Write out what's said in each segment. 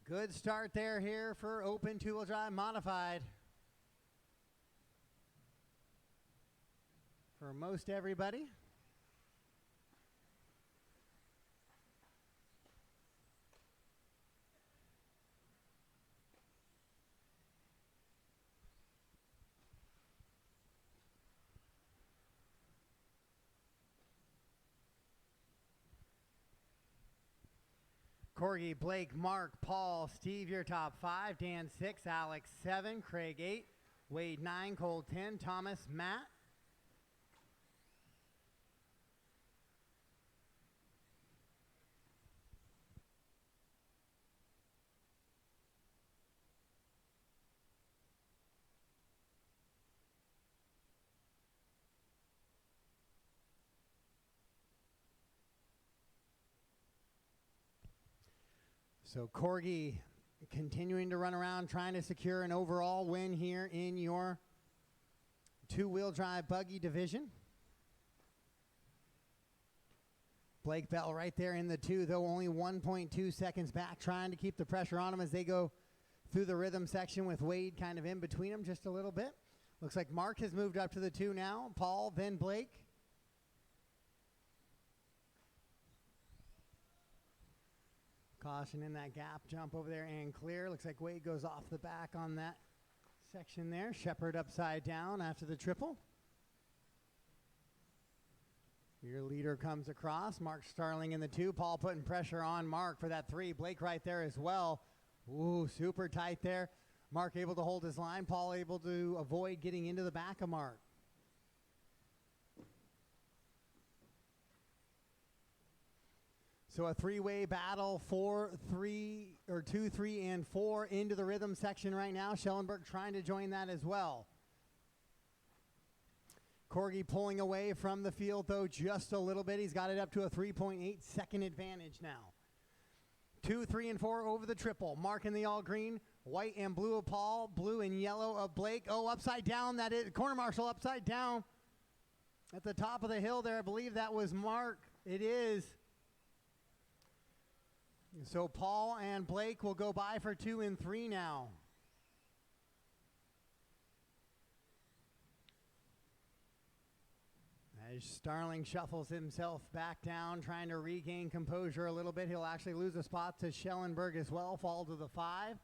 Good start there here for open two-wheel drive modified. For most everybody. Korgae, Blake, Mark, Paul, Steve, your top 5. Dan 6, Alex 7, Craig 8, Wade 9, Cole 10, Thomas, Matt. So Korgae continuing to run around trying to secure an overall win here in your two-wheel drive buggy division. Blake Bell right there in the 2, though only 1.2 seconds back, trying to keep the pressure on him as they go through the rhythm section with Wade kind of in between them just a little bit. Looks like Mark has moved up to the 2 now. Paul, then Blake. Caution in that gap, jump over there and clear. Looks like Wade goes off the back on that section there. Shepard upside down after the triple. Your leader comes across. Mark Starling in the 2. Paul putting pressure on Mark for that 3. Blake right there as well. Ooh, super tight there. Mark able to hold his line. Paul able to avoid getting into the back of Mark. So a 3-way battle, 4, 3, or 2, 3, and 4 into the rhythm section right now. Schellenberg trying to join that as well. Korgae pulling away from the field, though, just a little bit. He's got it up to a 3.8 second advantage now. 2, 3, and 4 over the triple. Mark in the all green, white and blue of Paul, blue and yellow of Blake. Oh, upside down, that is corner marshal upside down at the top of the hill there. I believe that was Mark. It is. So Paul and Blake will go by for 2 and 3 now. As Starling shuffles himself back down, trying to regain composure a little bit. He'll actually lose a spot to Schellenberg as well, fall to the 5.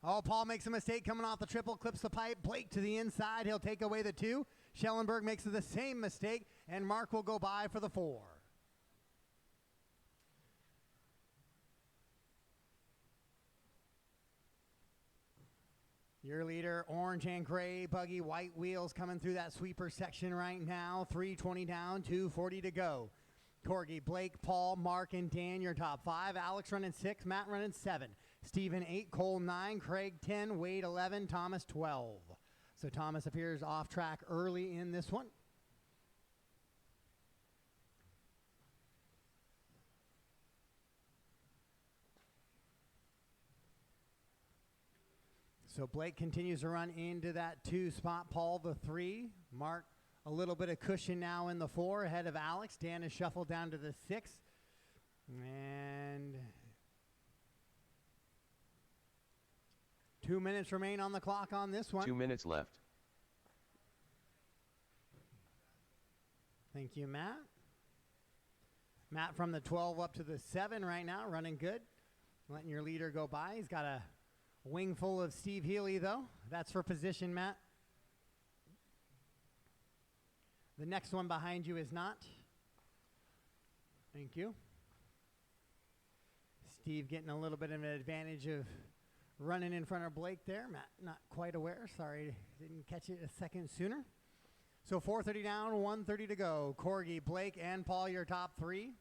Oh, Paul makes a mistake coming off the triple, clips the pipe. Blake to the inside, he'll take away the 2. Schellenberg makes the same mistake, and Mark will go by for the 4. Your leader, orange and gray, buggy, white wheels coming through that sweeper section right now. 3:20 down, 2:40 to go. Korgae, Blake, Paul, Mark, and Dan, your top 5. Alex running 6, Matt running 7. Stephen 8, Cole 9, Craig 10, Wade 11, Thomas 12. So Thomas appears off track early in this one. So Blake continues to run into that 2 spot. Paul the 3. Mark a little bit of cushion now in the 4 ahead of Alex. Dan is shuffled down to the 6. And 2 minutes remain on the clock on this one. 2 minutes left. Thank you, Matt. Matt from the 12 up to the 7 right now, running good. Letting your leader go by. He's got a wing full of Steve Healey, though. That's for position, Matt. The next one behind you is not. Thank you. Steve getting a little bit of an advantage of running in front of Blake there. Matt not quite aware. Sorry, didn't catch it a second sooner. So 4:30 down, 1:30 to go. Korgae, Blake, and Paul, your top 3.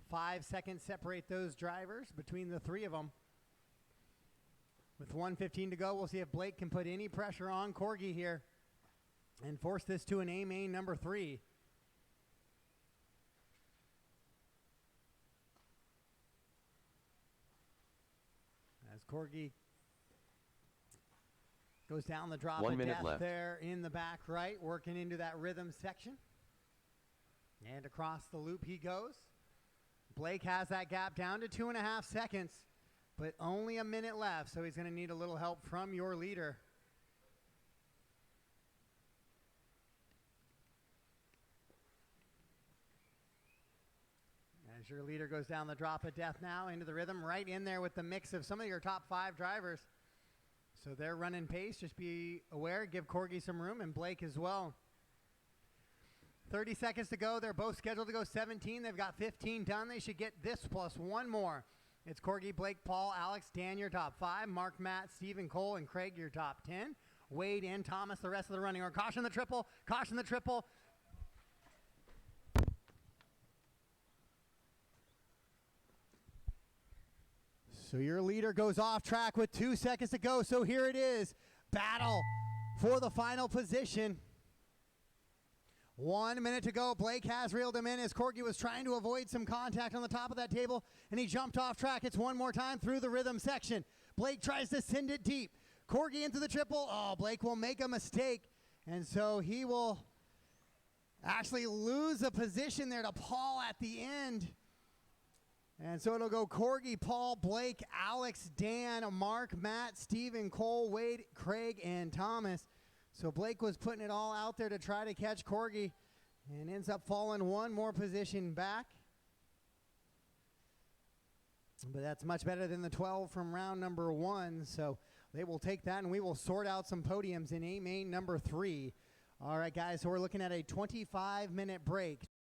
5 seconds separate those drivers between the 3 of them. With 1:15 to go, we'll see if Blake can put any pressure on Korgae here and force this to an A main number 3. As Korgae goes down the drop of death left there in the back right, working into that rhythm section. And across the loop he goes. Blake has that gap down to 2.5 seconds, but only a minute left, so he's going to need a little help from your leader. As your leader goes down the drop of death now into the rhythm, right in there with the mix of some of your top 5 drivers. So they're running pace. Just be aware, give Korgae some room, and Blake as well. 30 seconds to go. They're both scheduled to go 17. They've got 15 done. They should get this plus one more. It's Korgae, Blake, Paul, Alex, Dan, your top 5. Mark, Matt, Stephen, Cole, and Craig, your top 10. Wade and Thomas, the rest of the running. Or caution the triple. Caution the triple. So your leader goes off track with 2 seconds to go. So here it is. Battle for the final position. 1 minute to go. Blake has reeled him in as Korgae was trying to avoid some contact on the top of that table, and he jumped off track. It's one more time through the rhythm section. Blake tries to send it deep. Korgae into the triple. Oh, Blake will make a mistake, and so he will actually lose a position there to Paul at the end. And so it'll go Korgae, Paul, Blake, Alex, Dan, Mark, Matt, Stephen, Cole, Wade, Craig, and Thomas. So Blake was putting it all out there to try to catch Korgae and ends up falling one more position back. But that's much better than the 12 from round number 1. So they will take that, and we will sort out some podiums in A main number 3. All right, guys, so we're looking at a 25-minute break.